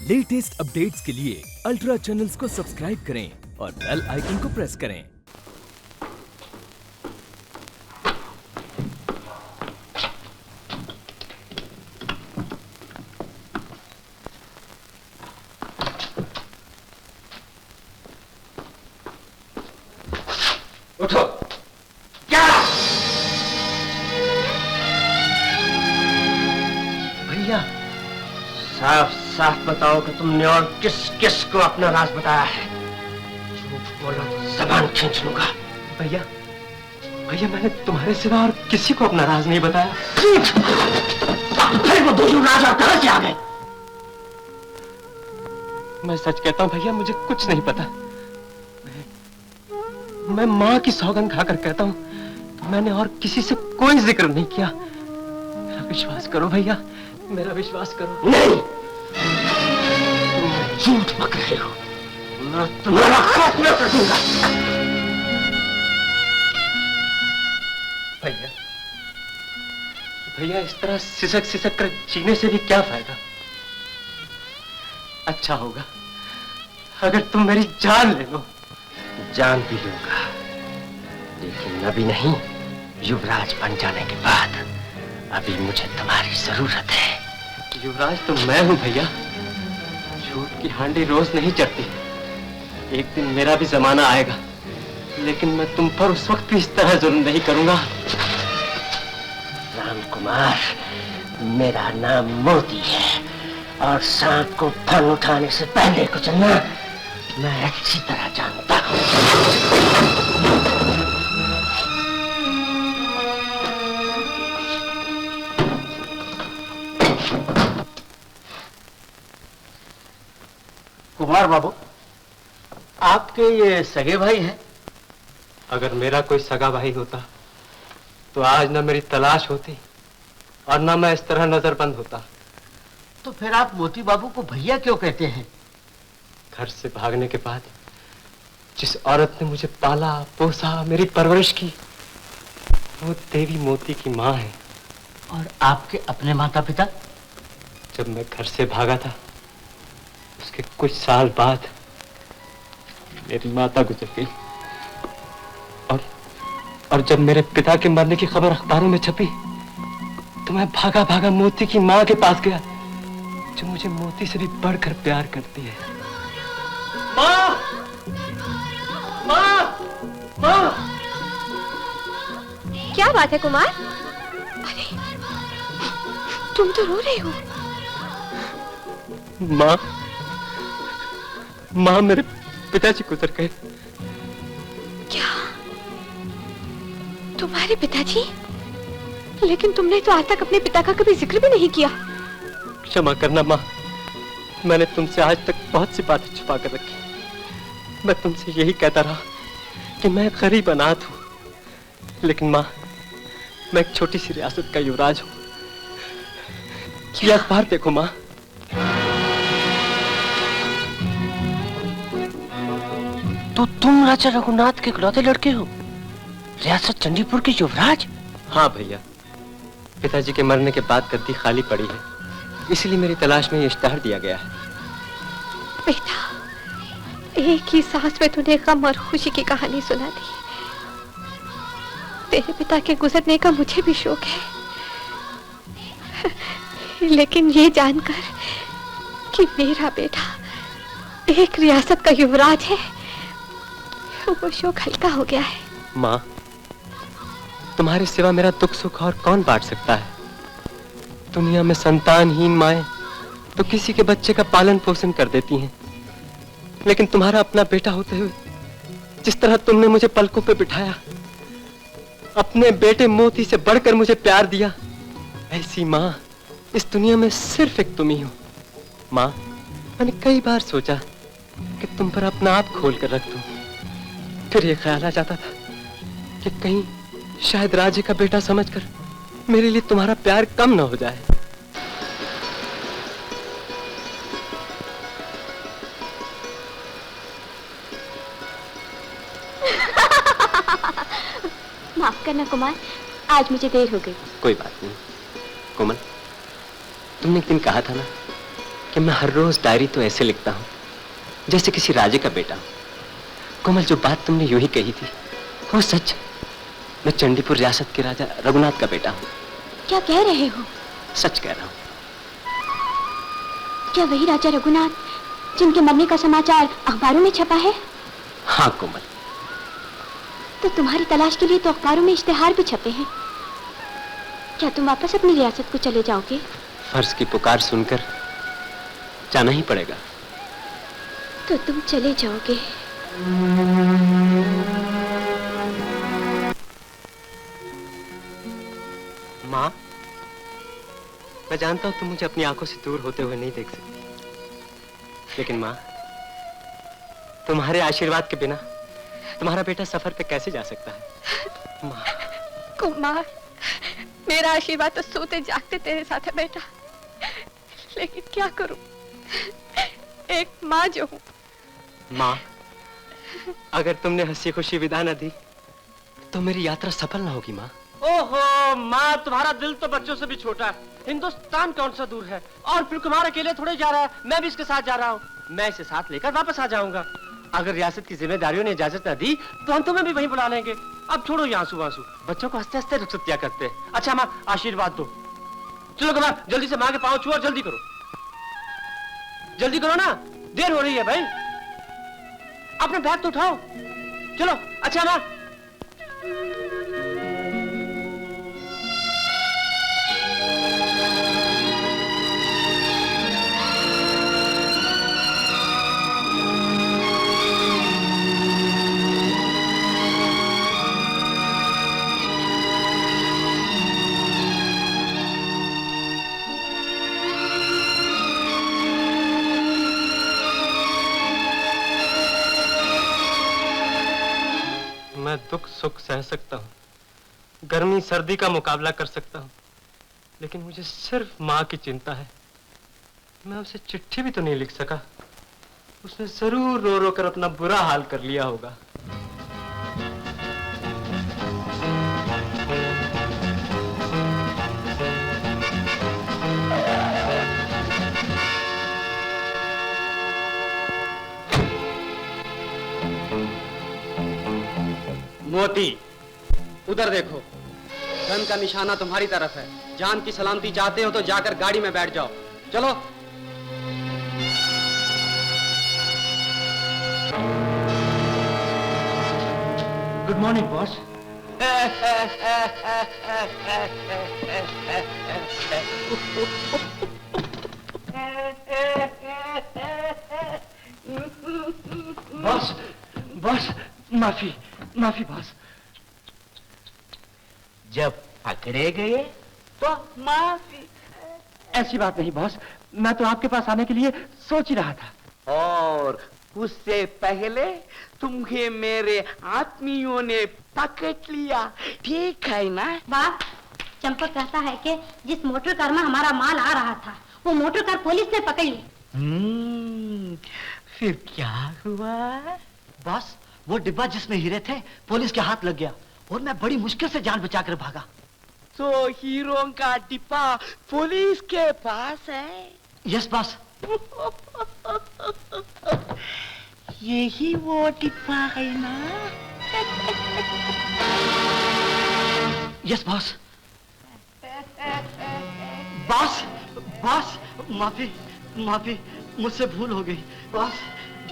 Latest updates के लिए ultra channels को सब्सक्राइब करें और बेल आइकन को प्रेस करें। उठो। क्या भैया, साफ साफ बताओ कि तुमने और किस किस को अपना राज बताया है। झूठ बोला तो जबान खींच लूंगा। भैया भैया, मैंने तुम्हारे सिवा और किसी को अपना राज नहीं बताया। फिर वो दूसरे राज और कहां से आ गए? मैं सच कहता हूं भैया, मुझे कुछ नहीं पता। मैं माँ की सौगंध खाकर कहता हूँ, मैंने और किसी से कोई जिक्र नहीं किया। मेरा विश्वास करो भैया, मेरा विश्वास करो। नहीं, तुम झूठ बक रहे हो। मैं तुम्हारा खात्मा कर दूंगा। भैया भैया, इस तरह सिसक सिसक कर जीने से भी क्या फायदा। अच्छा होगा अगर तुम मेरी जान ले लो। जान भी लूंगा, लेकिन अभी नहीं। युवराज बन जाने के बाद। अभी मुझे तुम्हारी जरूरत है। युवराज तो मैं हूं भैया। झूठ की हांडी रोज नहीं चढ़ती। एक दिन मेरा भी जमाना आएगा, लेकिन मैं तुम पर उस वक्त भी इस तरह जुल्म नहीं करूंगा। राम कुमार, मेरा नाम मोती है और सांप को फन उठाने से पहले कुचलना मैं अच्छी तरह जानता हूं। कुमार बाबू, आपके ये सगे भाई हैं? अगर मेरा कोई सगा भाई होता तो आज न मेरी तलाश होती और न मैं इस तरह नजरबंद होता। तो फिर आप मोती बाबू को भैया क्यों कहते हैं? घर से भागने के बाद जिस औरत ने मुझे पाला पोसा, मेरी परवरिश की, वो देवी मोती की माँ है। और आपके अपने माता पिता? जब मैं घर से भागा था, उसके कुछ साल बाद मेरी माता गुजर गई। और जब मेरे पिता के मरने की खबर अखबारों में छपी, तो मैं भागा भागा मोती की माँ के पास गया, जो मुझे मोती से भी बढ़कर प्यार करती है। माँ! माँ! माँ! क्या बात है कुमार? अरे, तुम तो रो रहे हो। माँ, माँ, मेरे पिताजी गुजर गए। क्या? तुम्हारे पिताजी? लेकिन तुमने तो आज तक अपने पिता का कभी जिक्र भी नहीं किया। क्षमा करना माँ, मैंने तुमसे आज तक बहुत सी बातें छुपा कर रखी। मैं तुमसे यही कहता रहा कि मैं गरीब अनाथ हूँ, लेकिन माँ, मैं एक छोटी सी रियासत का युवराज हूँ। ये अखबार देखो माँ। तो तुम राजा रघुनाथ के इकलौते लड़के हो, रियासत चंडीपुर के युवराज? हाँ भैया, पिताजी के मरने के बाद गद्दी खाली पड़ी है, इसलिए मेरी तलाश में ये इश्तिहार दिया गया है। बेटा, एक ही सांस में तूने गम और खुशी की कहानी सुना दी। तेरे पिता के गुजरने का मुझे भी शौक है, लेकिन ये जानकर कि मेरा बेटा एक रियासत का युवराज है, वो शौक हल्का हो गया है। माँ, तुम्हारे सिवा मेरा दुख सुख और कौन बांट सकता है। दुनिया में संतानहीन माएं तो किसी के बच्चे का पालन पोषण कर देती हैं, लेकिन तुम्हारा अपना बेटा होते हुए जिस तरह तुमने मुझे पलकों पे बिठाया, अपने बेटे मोती से बढ़कर मुझे प्यार दिया, ऐसी माँ इस दुनिया में सिर्फ एक तुम ही हो। माँ, मैंने कई बार सोचा कि तुम पर अपना आप खोल कर रख दूं, फिर ये ख्याल आ जाता था कि कहीं शायद राजे का बेटा समझकर मेरे लिए तुम्हारा प्यार कम ना हो जाए। माफ करना कुमार, आज मुझे देर हो गई। कोई बात नहीं कोमल, तुमने एक दिन कहा था ना कि मैं हर रोज डायरी तो ऐसे लिखता हूँ जैसे किसी राजे का बेटा हूँ। कोमल, जो बात तुमने यूं ही कही थी वो सच। मैं चंडीपुर रियासत के राजा रघुनाथ का बेटा हूँ। क्या कह रहे हो? सच कह रहा हूँ। क्या वही राजा रघुनाथ जिनके मरने का समाचार अखबारों में छपा है? हाँ कोमल। तो तुम्हारी तलाश के लिए तो अखबारों में इश्तिहार भी छपे हैं। क्या तुम वापस अपनी रियासत को चले जाओगे? फर्ज की पुकार सुनकर जाना ही पड़ेगा। तो तुम चले जाओगे। माँ, मैं जानता हूँ तुम मुझे अपनी आंखों से दूर होते हुए नहीं देख सकती, लेकिन माँ, तुम्हारे आशीर्वाद के बिना तुम्हारा बेटा सफर पे कैसे जा सकता है? माँ। कुमार, मेरा आशीर्वाद तो सोते जागते तेरे साथ है बेटा, लेकिन क्या करूं? एक माँ जो हूं। माँ, अगर तुमने हंसी खुशी विदा न दी तो मेरी यात्रा सफल ना होगी माँ। ओहो माँ, तुम्हारा दिल तो बच्चों से भी छोटा है। हिंदुस्तान कौन सा दूर है, और फिर कुमार अकेले थोड़े जा रहा है, मैं भी इसके साथ जा रहा हूँ। मैं इसे साथ लेकर वापस आ जाऊंगा। अगर रियासत की जिम्मेदारियों ने इजाजत न दी तो हम तुम्हें भी वहीं बुला लेंगे। अब छोड़ो ये आंसू आंसू, बच्चों को हंसते हंसते रुखसत किया करते हैं। अच्छा माँ, आशीर्वाद दो। चलो कुमार, जल्दी से माँ के पाँव छुओ और जल्दी करो, जल्दी करो ना, देर हो रही है भाई। अपने बैग तो उठाओ, चलो। अच्छा माँ। मैं दुख सुख सह सकता हूँ, गर्मी सर्दी का मुकाबला कर सकता हूँ, लेकिन मुझे सिर्फ माँ की चिंता है। मैं उसे चिट्ठी भी तो नहीं लिख सका। उसने जरूर रो रो कर अपना बुरा हाल कर लिया होगा। मोती, उधर देखो, गन का निशाना तुम्हारी तरफ है। जान की सलामती चाहते हो तो जाकर गाड़ी में बैठ जाओ। चलो। Good morning boss. Boss, boss, माफी माफी बॉस। जब पकड़े गए तो माफी? ऐसी बात नहीं बॉस, मैं तो आपके पास आने के लिए सोच ही रहा था। और उससे पहले तुम्हें मेरे आत्मियों ने पकड़ लिया, ठीक है ना? वाह, चंपक कहता है कि जिस मोटर कार में हमारा माल आ रहा था वो मोटर कार पुलिस ने पकड़ ली। फिर क्या हुआ? बॉस, वो डिब्बा जिसमें हीरे थे पुलिस के हाथ लग गया और मैं बड़ी मुश्किल से जान बचाकर भागा। तो हीरों का डिब्बा पुलिस के पास है? Yes boss. यही वो डिब्बा है ना? Yes boss. बॉस, बॉस, माफी माफी, मुझसे भूल हो गई बॉस।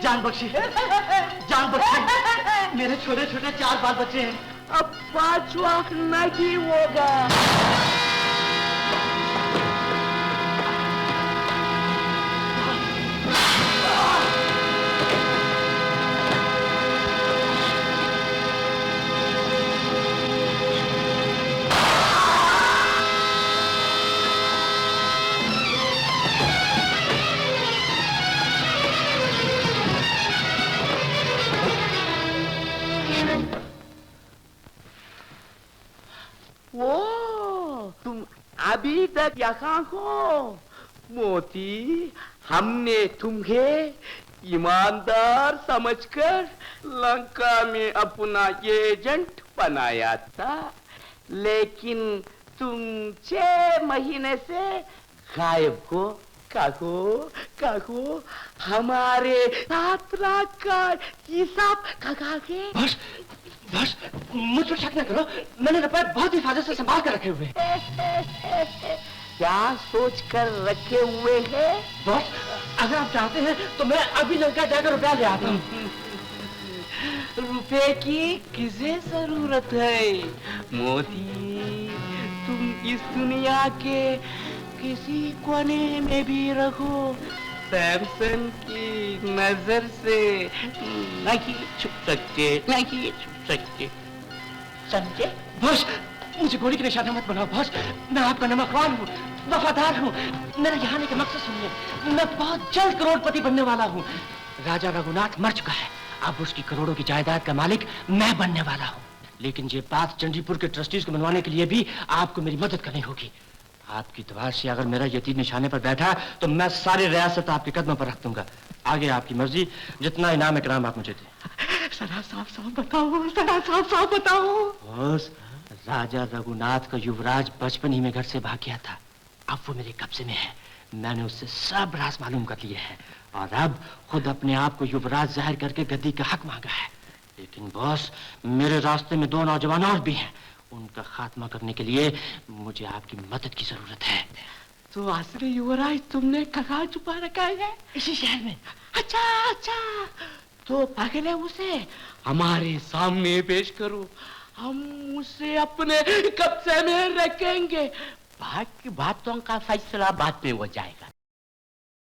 जान बख्शी, जान बख्शी। मेरे छोटे छोटे 4 बाल बच्चे हैं। अब 5 लाख नहीं होगा। वो तुम अभी तक यहाँ हो? मोती, हमने तुम्हें ईमानदार समझकर लंका में अपना एजेंट बनाया था, लेकिन तुम 6 महीने से गायब हो। कहो कहो हमारे यात्रा का हिसाब कहा के। बॉस बॉस मुझ पर शक न करो, मैंने रुपए बहुत हिफाजत से संभाल कर रखे हुए हैं। क्या सोच कर रखे हुए हैं? बॉस अगर आप चाहते हैं तो मैं अभी लंका जाकर रुपया ले आता हूँ। रुपए की किसे जरूरत है मोदी? तुम इस दुनिया के किसी कोने में भी रखो, सैमसन की नजर से नहीं छुप सकते, नहीं छुप सकते, समझे? बॉस मुझे गोली के निशाना मत बनाओ बॉस, मैं आपका नमकवान हूँ, वफादार हूँ। मेरा यहाँ आने का मकसद सुनिए, मैं बहुत जल्द करोड़पति बनने वाला हूँ। राजा रघुनाथ मर चुका है, अब उसकी करोड़ों की जायदाद का मालिक मैं बनने वाला हूँ। लेकिन ये बात चंडीपुर के ट्रस्टीज को मनवाने के लिए भी आपको मेरी मदद करनी होगी। आपकी दुआ से अगर मेरा यतीम निशाने पर बैठा तो मैं सारी रियासत आपके कदमों पर रख दूंगा। आगे आपकी मर्जी, जितना इनाम इकराम आप मुझे दें। सदा साफ साफ बताओ, सदा साफ साफ बताओ। बॉस राजा रघुनाथ का युवराज बचपन ही में घर से भाग गया था, अब वो मेरे कब्जे में है। मैंने उससे सब राज मालूम कर लिए हैं और अब खुद अपने आप को युवराज जाहिर करके गद्दी का हक मांगा है। लेकिन बॉस मेरे रास्ते में 2 नौजवान और भी हैं, उनका खात्मा करने के लिए मुझे आपकी मदद की जरूरत है। तो असली युवराज तुमने कहाँ छुपा रखा है? इसी शहर में। अच्छा अच्छा, तो पहले उसे हमारे सामने पेश करो, हम उसे अपने कब्जे में रखेंगे। बाकी बातों का फैसला बाद में हो जाएगा।